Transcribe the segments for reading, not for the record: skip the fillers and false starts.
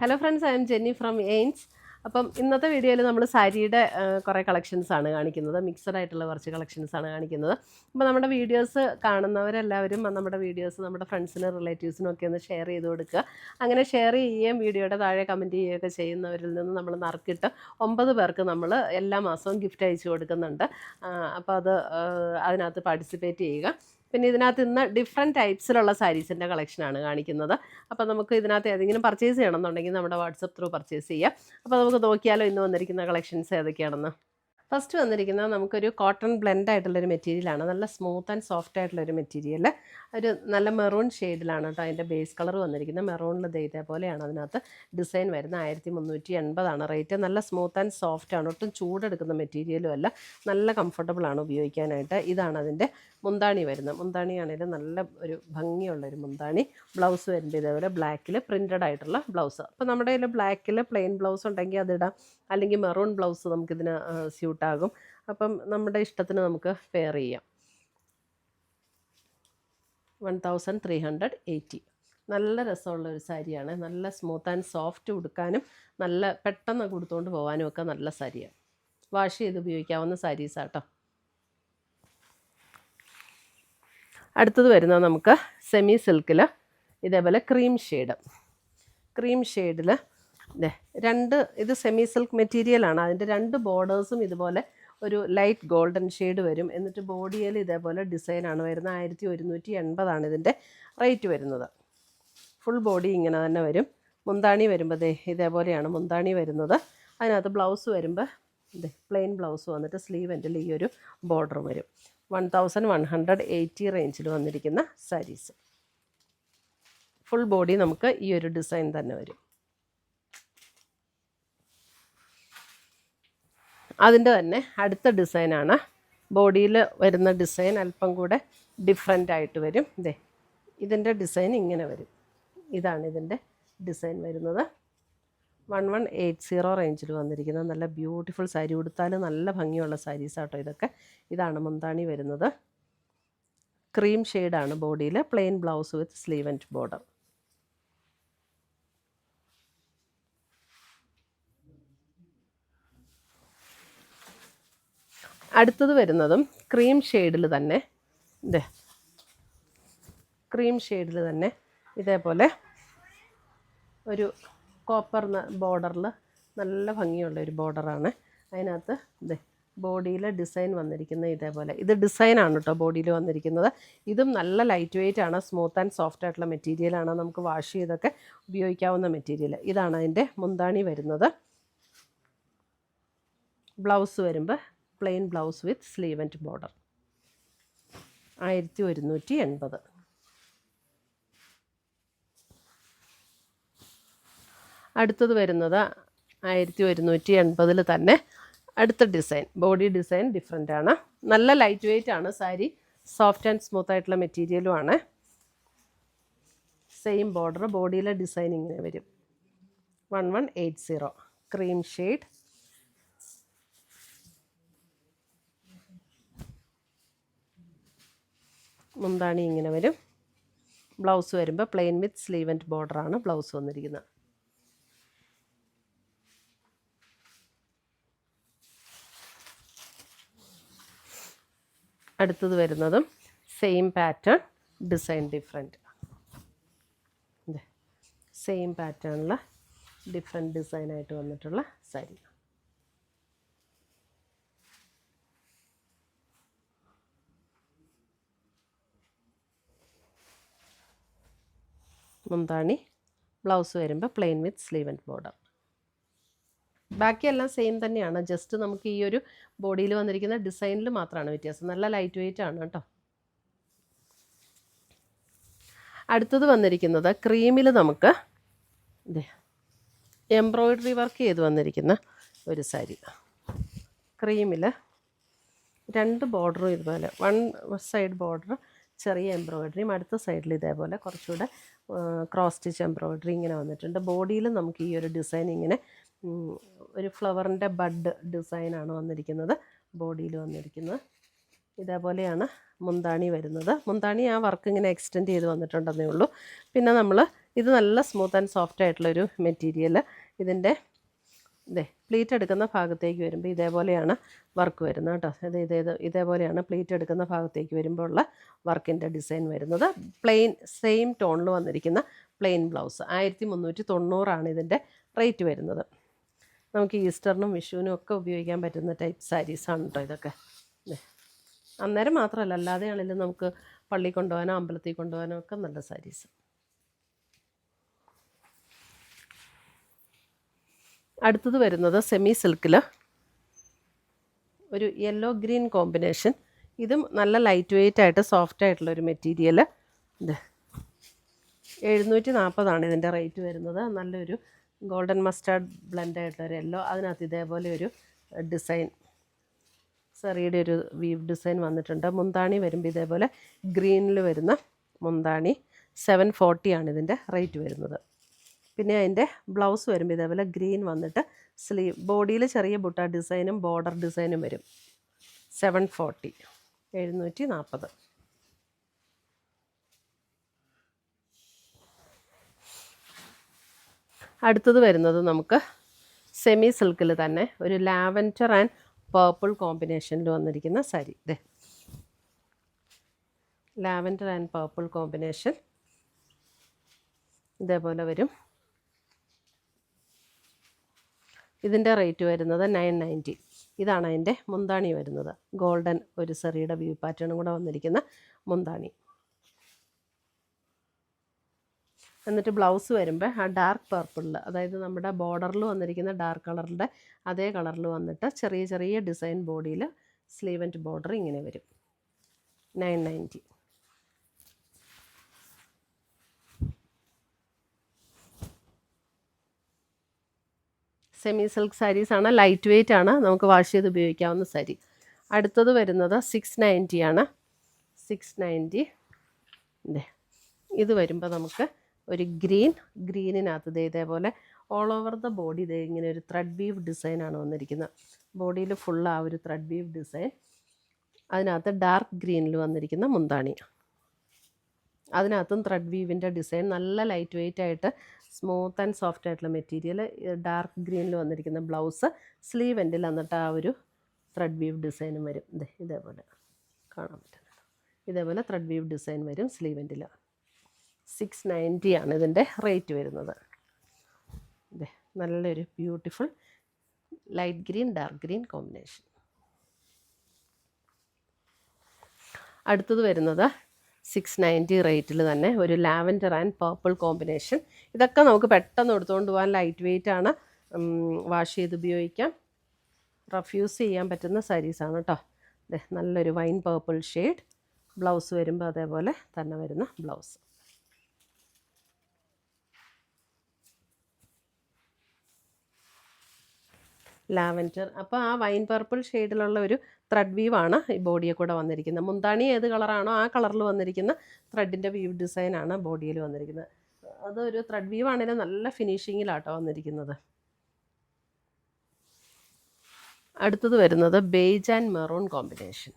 Hello friends, I'm Jenny from എയിൻസ്. അപ്പം ഇന്നത്തെ വീഡിയോയിൽ നമ്മൾ സാരിയുടെ കുറേ കളക്ഷൻസാണ് കാണിക്കുന്നത്. മിക്സഡ് ആയിട്ടുള്ള കുറച്ച് കളക്ഷൻസാണ് കാണിക്കുന്നത്. അപ്പോൾ നമ്മുടെ വീഡിയോസ് കാണുന്നവരെല്ലാവരും നമ്മുടെ വീഡിയോസ് നമ്മുടെ ഫ്രണ്ട്സിനും റിലേറ്റീവ്സിനും ഒക്കെ ഒന്ന് ഷെയർ ചെയ്ത് കൊടുക്കുക. അങ്ങനെ ഷെയർ ചെയ്യുകയും വീഡിയോയുടെ താഴെ കമൻറ്റ് ചെയ്യുകയൊക്കെ ചെയ്യുന്നവരിൽ നിന്ന് നമ്മൾ നറുക്കിട്ട് 9 പേർക്ക് നമ്മൾ എല്ലാ മാസവും ഗിഫ്റ്റ് അയച്ചു കൊടുക്കുന്നുണ്ട്. അപ്പോൾ അതിനകത്ത് പാർട്ടിസിപ്പേറ്റ് ചെയ്യുക. പിന്നെ ഇതിനകത്ത് ഇന്ന് ഡിഫറെൻറ്റ് ടൈപ്സിലുള്ള സാരീസിൻ്റെ കളക്ഷനാണ് കാണിക്കുന്നത്. അപ്പോൾ നമുക്ക് ഇതിനകത്ത് ഏതെങ്കിലും പർച്ചേസ് ചെയ്യണമെന്നുണ്ടെങ്കിൽ നമ്മുടെ വാട്സപ്പ് ത്രൂ പർച്ചേസ് ചെയ്യാം. അപ്പോൾ നമുക്ക് നോക്കിയാലോ ഇന്ന് വന്നിരിക്കുന്ന കളക്ഷൻസ് ഏതൊക്കെയാണെന്ന്. ഫസ്റ്റ് വന്നിരിക്കുന്നത് നമുക്കൊരു കോട്ടൺ ബ്ലെൻഡ് ആയിട്ടുള്ളൊരു മെറ്റീരിയലാണ്. നല്ല സ്മൂത്ത് ആൻഡ് സോഫ്റ്റ് ആയിട്ടുള്ളൊരു മെറ്റീരിയൽ. ഒരു നല്ല മെറൂൺ ഷെയ്ഡിലാണ് കേട്ടോ അതിൻ്റെ ബേസ് കളർ വന്നിരിക്കുന്നത്. മെറൂണിൽ ഇതേപോലെയാണ് അതിനകത്ത് ഡിസൈൻ വരുന്നത്. 1380 റേറ്റ്. നല്ല സ്മൂത്ത് ആൻഡ് സോഫ്റ്റ് ആണ്. ഒട്ടും ചൂടെടുക്കുന്ന മെറ്റീരിയലും അല്ല. നല്ല കംഫർട്ടബിളാണ് ഉപയോഗിക്കാനായിട്ട്. ഇതാണ് അതിൻ്റെ മുന്താണി വരുന്നത്. മുന്താണിയാണെങ്കിലും നല്ല ഒരു ഭംഗിയുള്ളൊരു മുന്താണി. ബ്ലൗസ് വരുമ്പോൾ ഇതേപോലെ ബ്ലാക്കിൽ പ്രിൻറ്റഡ് ആയിട്ടുള്ള ബ്ലൗസ്. അപ്പോൾ നമ്മുടെ കയ്യിൽ ബ്ലാക്കിൽ പ്ലെയിൻ ബ്ലൗസ് ഉണ്ടെങ്കിൽ അതിടാം, അല്ലെങ്കിൽ മെറൂൺ ബ്ലൗസ് നമുക്കിതിന് സ്യൂട്ടാകും. അപ്പം നമ്മുടെ ഇഷ്ടത്തിന് നമുക്ക് പെയർ ചെയ്യാം. 1380. നല്ല രസമുള്ള ഒരു സാരിയാണ്. നല്ല സ്മൂത്ത് ആൻഡ് സോഫ്റ്റ് ഉടുക്കാനും നല്ല പെട്ടെന്ന് കൊടുത്തുകൊണ്ട് പോകാനും ഒക്കെ നല്ല സാരിയാണ്. വാഷ് ചെയ്ത് ഉപയോഗിക്കാവുന്ന സാരീസാട്ടോ. അടുത്തത് വരുന്നത് നമുക്ക് സെമി സിൽക്കിൽ ഇതേപോലെ ക്രീം ഷെയ്ഡിൽ ഇത് സെമി സിൽക്ക് മെറ്റീരിയലാണ്. അതിൻ്റെ 2 ബോർഡേഴ്സും ഇതുപോലെ ഒരു ലൈറ്റ് ഗോൾഡൻ ഷെയ്ഡ് വരും. എന്നിട്ട് ബോഡിയിൽ ഇതേപോലെ ഡിസൈനാണ് വരുന്നത്. 1180 ഇതിൻ്റെ റേറ്റ് വരുന്നത്. ഫുൾ ബോഡി ഇങ്ങനെ തന്നെ വരും. മുന്താണി വരുമ്പോൾ ഇതേപോലെയാണ് മുന്താണി വരുന്നത്. അതിനകത്ത് ബ്ലൗസ് വരുമ്പോൾ പ്ലെയിൻ ബ്ലൗസ് വന്നിട്ട് സ്ലീവ് എൻഡിൽ ഈ ഒരു ബോർഡർ വരും. 1180 റേഞ്ചിൽ വന്നിരിക്കുന്ന സാരീസ്. ഫുൾ ബോഡി നമുക്ക് ഈ ഒരു ഡിസൈൻ തന്നെ വരും. അതിൻ്റെ തന്നെ അടുത്ത ഡിസൈനാണ്. ബോഡിയിൽ വരുന്ന ഡിസൈൻ അല്പം കൂടെ ഡിഫറെൻ്റ് ആയിട്ട് വരും. ഇതിൻ്റെ ഡിസൈൻ ഇങ്ങനെ വരും. ഇതാണ് ഇതിൻ്റെ ഡിസൈൻ വരുന്നത്. 1180 റേഞ്ചിൽ വന്നിരിക്കുന്നത് നല്ല ബ്യൂട്ടിഫുൾ സാരി. ഉടുത്താൽ നല്ല ഭംഗിയുള്ള സാരീസാട്ടോ ഇതൊക്കെ. ഇതാണ് മുന്താണി വരുന്നത്. ക്രീം ഷെയ്ഡാണ് ബോഡിയിൽ. Plain blouse with sleeve and border. അടുത്തത് വരുന്നതും ക്രീം ഷെയ്ഡിൽ തന്നെ ഇതേപോലെ ഒരു കോപ്പർ ബോർഡറിൽ നല്ല ഭംഗിയുള്ള ഒരു ബോർഡറാണ്. അതിനകത്ത് ബോഡിയിൽ ഡിസൈൻ വന്നിരിക്കുന്നത് ഇതേപോലെ. ഇത് ഡിസൈനാണ് കേട്ടോ ബോഡിയിൽ വന്നിരിക്കുന്നത്. ഇതും നല്ല ലൈറ്റ് വെയ്റ്റ് ആണ്. സ്മൂത്ത് ആൻഡ് സോഫ്റ്റ് ആയിട്ടുള്ള മെറ്റീരിയലാണ്. നമുക്ക് വാഷ് ചെയ്തൊക്കെ ഉപയോഗിക്കാവുന്ന മെറ്റീരിയൽ. ഇതാണ് അതിൻ്റെ മുന്താണി വരുന്നത്. ബ്ലൗസ് വരുമ്പോൾ plain blouse with sleeve and border. 1180. അടുത്തത് വരുന്നത് 1180 തന്നെ അടുത്ത ഡിസൈൻ. ബോഡി ഡിസൈൻ ഡിഫറെൻ്റ് ആണ്. നല്ല ലൈറ്റ് വെയ്റ്റ് ആണ് സാരി. സോഫ്റ്റ് ആൻഡ് സ്മൂത്ത് ആയിട്ടുള്ള മെറ്റീരിയലും ആണ്. Same border. ബോഡിയിലെ ഡിസൈൻ ഇങ്ങനെ വരും. 1180. Cream shade. മുന്താണി ഇങ്ങനെ വരും. ബ്ലൗസ് വരുമ്പോൾ പ്ലെയിൻ വിത്ത് സ്ലീവ് ആൻഡ് ബോർഡറാണ് ബ്ലൗസ് വന്നിരിക്കുന്നത്. അടുത്തത് വരുന്നതും same pattern, design different. Same പാറ്റേണിൽ ഡിഫറെൻറ്റ് ഡിസൈനായിട്ട് വന്നിട്ടുള്ള സാരി. മുന്താണി. ബ്ലൗസ് വരുമ്പോൾ plain with sleeve and border. ബാക്കിയെല്ലാം സെയിം തന്നെയാണ്. ജസ്റ്റ് നമുക്ക് ഈ ഒരു ബോഡിയിൽ വന്നിരിക്കുന്ന ഡിസൈനിൽ മാത്രമാണ് വ്യത്യാസം. നല്ല ലൈറ്റ് വെയ്റ്റ് ആണ് കേട്ടോ. അടുത്തത് വന്നിരിക്കുന്നത് ക്രീമിൽ നമുക്ക് എംബ്രോയിഡറി വർക്ക് ചെയ്ത് വന്നിരിക്കുന്ന ഒരു സാരി. ക്രീമിൽ 2 ബോർഡറും ഇതുപോലെ. 1 സൈഡ് ബോർഡർ ചെറിയ എംബ്രോയിഡറിയും അടുത്ത സൈഡിൽ ഇതേപോലെ കുറച്ചുകൂടെ ക്രോസ് സ്റ്റിച്ച് എംബ്രോയിഡറി ഇങ്ങനെ വന്നിട്ടുണ്ട്. ബോഡിയിൽ നമുക്ക് ഈ ഒരു ഡിസൈൻ ഇങ്ങനെ ഒരു ഫ്ലവറിൻ്റെ ബഡ് ഡിസൈനാണ് വന്നിരിക്കുന്നത്. ബോഡിയിൽ വന്നിരിക്കുന്നത് ഇതേപോലെയാണ് മുന്താണി വരുന്നത്. മുന്താണി ആ വർക്ക് ഇങ്ങനെ എക്സ്റ്റെൻഡ് ചെയ്ത് വന്നിട്ടുണ്ടെന്നേ ഉള്ളൂ. പിന്നെ നമ്മൾ ഇത് നല്ല സ്മൂത്ത് ആൻഡ് സോഫ്റ്റ് ആയിട്ടുള്ളൊരു മെറ്റീരിയൽ. ഇതിൻ്റെ പ്ലീറ്റ് എടുക്കുന്ന ഭാഗത്തേക്ക് വരുമ്പോൾ ഇതേപോലെയാണ് വർക്ക് വരുന്നത് കേട്ടോ. ഇതേപോലെയാണ് പ്ലീറ്റ് എടുക്കുന്ന ഭാഗത്തേക്ക് വരുമ്പോൾ ഉള്ള വർക്കിൻ്റെ ഡിസൈൻ വരുന്നത്. പ്ലെയിൻ സെയിം ടോണിൽ വന്നിരിക്കുന്ന പ്ലെയിൻ ബ്ലൗസ് 1390 ഇതിൻ്റെ റേറ്റ് വരുന്നത്. നമുക്ക് ഈസ്റ്ററിനും വിഷുവിനും ഒക്കെ ഉപയോഗിക്കാൻ പറ്റുന്ന ടൈപ്പ് സാരീസാണ് കേട്ടോ ഇതൊക്കെ. അന്നേരം മാത്രമല്ല, അല്ലാതെ ആണെങ്കിലും നമുക്ക് പള്ളി കൊണ്ടുപോകാനോ അമ്പലത്തിൽ കൊണ്ടുപോകാനോ ഒക്കെ നല്ല സാരീസ്. അടുത്തത് വരുന്നത് സെമി സിൽക്കിൽ ഒരു യെല്ലോ ഗ്രീൻ കോമ്പിനേഷൻ. ഇതും നല്ല ലൈറ്റ് വെയ്റ്റ് ആയിട്ട് സോഫ്റ്റ് ആയിട്ടുള്ളൊരു മെറ്റീരിയൽ. 740 ഇതിൻ്റെ റേറ്റ് വരുന്നത്. നല്ലൊരു ഗോൾഡൻ മസ്റ്റാർഡ് ബ്ലെൻഡ് ആയിട്ടുള്ളൊരു യെല്ലോ, അതിനകത്ത് ഇതേപോലെ ഒരു ഡിസൈൻ, സെറിയുടെ ഒരു വീവ് ഡിസൈൻ വന്നിട്ടുണ്ട്. മുന്താണി വരുമ്പോൾ ഇതേപോലെ ഗ്രീനിൽ വരുന്ന മുന്താണി. 740 ഇതിൻ്റെ റേറ്റ് വരുന്നത്. പിന്നെ അതിൻ്റെ ബ്ലൗസ് വരുമ്പോൾ ഇതേപോലെ ഗ്രീൻ വന്നിട്ട് സ്ലീവ്, ബോഡിയിൽ ചെറിയ ബുട്ട ഡിസൈനും ബോർഡർ ഡിസൈനും വരും. 740 740. അടുത്തത് വരുന്നത് നമുക്ക് സെമി സിൽക്കിൽ തന്നെ ഒരു ലാവൻഡർ ആൻഡ് പേർപ്പിൾ കോമ്പിനേഷനിൽ വന്നിരിക്കുന്ന sari. Lavender and purple combination ഇതേപോലെ വരും. ഇതിൻ്റെ റേറ്റ് വരുന്നത് 990. ഇതാണ് അതിൻ്റെ മുന്താണി വരുന്നത്. ഗോൾഡൻ ഒരു സെറിയുടെ വ്യൂ പാറ്റേണും കൂടെ വന്നിരിക്കുന്ന മുന്താണി. എന്നിട്ട് ബ്ലൗസ് വരുമ്പോൾ ആ ഡാർക്ക് പർപ്പിളിൽ, അതായത് നമ്മുടെ ബോർഡറിൽ വന്നിരിക്കുന്ന ഡാർക്ക് കളറിൻ്റെ അതേ കളറിൽ വന്നിട്ട് ചെറിയ ചെറിയ ഡിസൈൻ ബോഡിയിൽ സ്ലീവ് ആൻഡ് ബോർഡർ ഇങ്ങനെ വരും. 990. സെമി സിൽക്ക് സാരീസാണ്, ലൈറ്റ് വെയ്റ്റ് ആണ്, നമുക്ക് വാഷ് ചെയ്ത് ഉപയോഗിക്കാവുന്ന സാരി. അടുത്തത് വരുന്നത് 690 ആണ്. 690. ഇത് വരുമ്പോൾ നമുക്ക് ഒരു ഗ്രീനിനകത്ത് ഇതേപോലെ ഓൾ ഓവർ ദ ബോഡി ഇങ്ങനെ ഒരു ത്രെഡ് വീവ് ഡിസൈനാണ് വന്നിരിക്കുന്നത്. ബോഡിയിൽ ഫുൾ ആ ഒരു ത്രെഡ് വീവ് ഡിസൈൻ. അതിനകത്ത് ഡാർക്ക് ഗ്രീനിൽ വന്നിരിക്കുന്ന മുന്താണി, അതിനകത്തും ത്രെഡ് വീവിൻ്റെ ഡിസൈൻ. നല്ല ലൈറ്റ് വെയ്റ്റ് ആയിട്ട് സ്മൂത്ത് ആൻഡ് സോഫ്റ്റ് ആയിട്ടുള്ള മെറ്റീരിയൽ. ഡാർക്ക് ഗ്രീനിൽ വന്നിരിക്കുന്ന ബ്ലൗസ്, സ്ലീവ് എൻഡിൽ എന്നിട്ട് ആ ഒരു ത്രെഡ് വീവ് ഡിസൈനും വരും. ഇതേപോലെ കാണാൻ പറ്റുന്നുണ്ട്. ഇതേപോലെ ത്രെഡ് വീവ് ഡിസൈൻ വരും സ്ലീവ് എൻഡിൽ. 690 ഇതിൻ്റെ റേറ്റ് വരുന്നത്. നല്ലൊരു beautiful light green dark green combination. അടുത്തത് വരുന്നത് 690 റേറ്റിൽ തന്നെ ഒരു ലാവൻഡർ ആൻഡ് പർപ്പിൾ കോമ്പിനേഷൻ. ഇതൊക്കെ നമുക്ക് പെട്ടെന്ന് എടുത്തുകൊണ്ട് പോകാൻ ലൈറ്റ് വെയ്റ്റ് ആണ്, വാഷ് ചെയ്ത് ഉപയോഗിക്കാം, റഫ്യൂസ് ചെയ്യാൻ പറ്റുന്ന സാരീസാണ് കേട്ടോ. നല്ലൊരു വൈൻ പർപ്പിൾ ഷെയ്ഡ്. ബ്ലൗസ് വരുമ്പോൾ അതേപോലെ തന്നെ വരുന്ന ബ്ലൗസ്. ലാവൻഡർ, അപ്പോൾ ആ വൈൻ പർപ്പിൾ ഷെയ്ഡിലുള്ള ഒരു ത്രെഡ് വീവാണ് ഈ ബോഡിയെ കൂടെ വന്നിരിക്കുന്നത്. മുന്താണി ഏത് കളറാണോ ആ കളറിൽ വന്നിരിക്കുന്ന ത്രെഡിൻ്റെ വീവ് ഡിസൈനാണ് ബോഡിയിൽ വന്നിരിക്കുന്നത്. അതൊരു ത്രെഡ് വീവ് ആണെങ്കിലും നല്ല ഫിനിഷിങ്ങിലാട്ടോ വന്നിരിക്കുന്നത്. അടുത്തത് വരുന്നത് ബേജ് ആൻഡ് മെറൂൺ കോമ്പിനേഷൻ.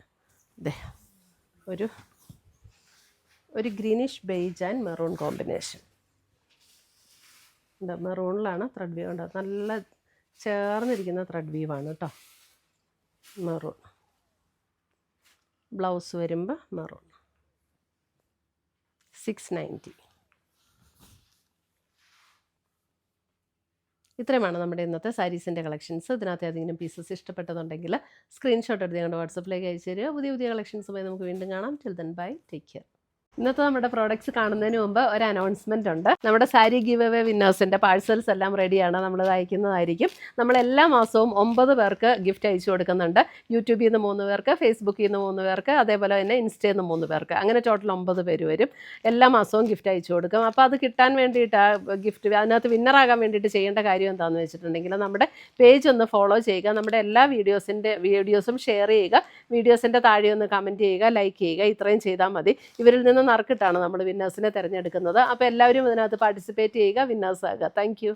ഒരു greenish beige and maroon combination. മെറൂണിലാണ് ത്രെഡ് വീവ് ഉണ്ട്, നല്ല ചേർന്നിരിക്കുന്ന ത്രെഡ് വീവാണ് കേട്ടോ. മെറൂൺ ബ്ലൗസ് വരുമ്പോൾ മെറൂൺ. 690. ഇത്രയുമാണ് നമ്മുടെ ഇന്നത്തെ സാരീസിൻ്റെ കളക്ഷൻസ്. ഇതിനകത്ത് ഏതെങ്കിലും പീസസ് ഇഷ്ടപ്പെട്ടതുണ്ടെങ്കിൽ സ്ക്രീൻഷോട്ട് എടുത്ത് ഞങ്ങളുടെ വാട്സപ്പിലേക്ക് അയച്ചു തരിക. പുതിയ പുതിയ കളക്ഷൻസുമായി നമുക്ക് വീണ്ടും കാണാം. Till then bye, take care. ഇന്നത്തെ നമ്മുടെ പ്രോഡക്റ്റ്സ് കാണുന്നതിന് മുമ്പ് ഒരു അനൗൺസ്മെൻ്റ് ഉണ്ട്. നമ്മുടെ സാരി ഗിവ് അവേ വിന്നേഴ്സിൻ്റെ പാഴ്സൽസ് എല്ലാം റെഡിയാണ്, നമ്മളത് അയക്കുന്നതായിരിക്കും. നമ്മൾ എല്ലാ മാസവും 9 പേർക്ക് ഗിഫ്റ്റ് അയച്ചു കൊടുക്കുന്നുണ്ട്. യൂട്യൂബിൽ നിന്ന് 3 പേർക്ക്, ഫേസ്ബുക്കിൽ നിന്ന് 3 പേർക്ക്, അതേപോലെ തന്നെ ഇൻസ്റ്റയിൽ നിന്ന് 3 പേർക്ക്, അങ്ങനെ ടോട്ടൽ 9 പേര് വരും. എല്ലാ മാസവും ഗിഫ്റ്റ് അയച്ചു കൊടുക്കും. അപ്പോൾ അത് കിട്ടാൻ വേണ്ടിയിട്ട്, ആ ഗിഫ്റ്റ് അതിനകത്ത് വിന്നറാകാൻ വേണ്ടിയിട്ട് ചെയ്യേണ്ട കാര്യം എന്താണെന്ന് വെച്ചിട്ടുണ്ടെങ്കിൽ നമ്മുടെ പേജ് ഒന്ന് ഫോളോ ചെയ്യുക, നമ്മുടെ എല്ലാ വീഡിയോസും ഷെയർ ചെയ്യുക, വീഡിയോസിൻ്റെ താഴെ ഒന്ന് കമൻറ്റ് ചെയ്യുക, ലൈക്ക് ചെയ്യുക. ഇത്രയും ചെയ്താൽ മതി. ഇവരിൽ നിന്ന് നറുക്കിട്ടാണ് നമ്മൾ വിന്നേഴ്സിനെ തിരഞ്ഞെടുക്കുന്നത്. അപ്പോൾ എല്ലാവരും ഇതിനകത്ത് പാർട്ടിസിപ്പേറ്റ് ചെയ്യുക, വിന്നേഴ്സ് ആകുക. Thank you.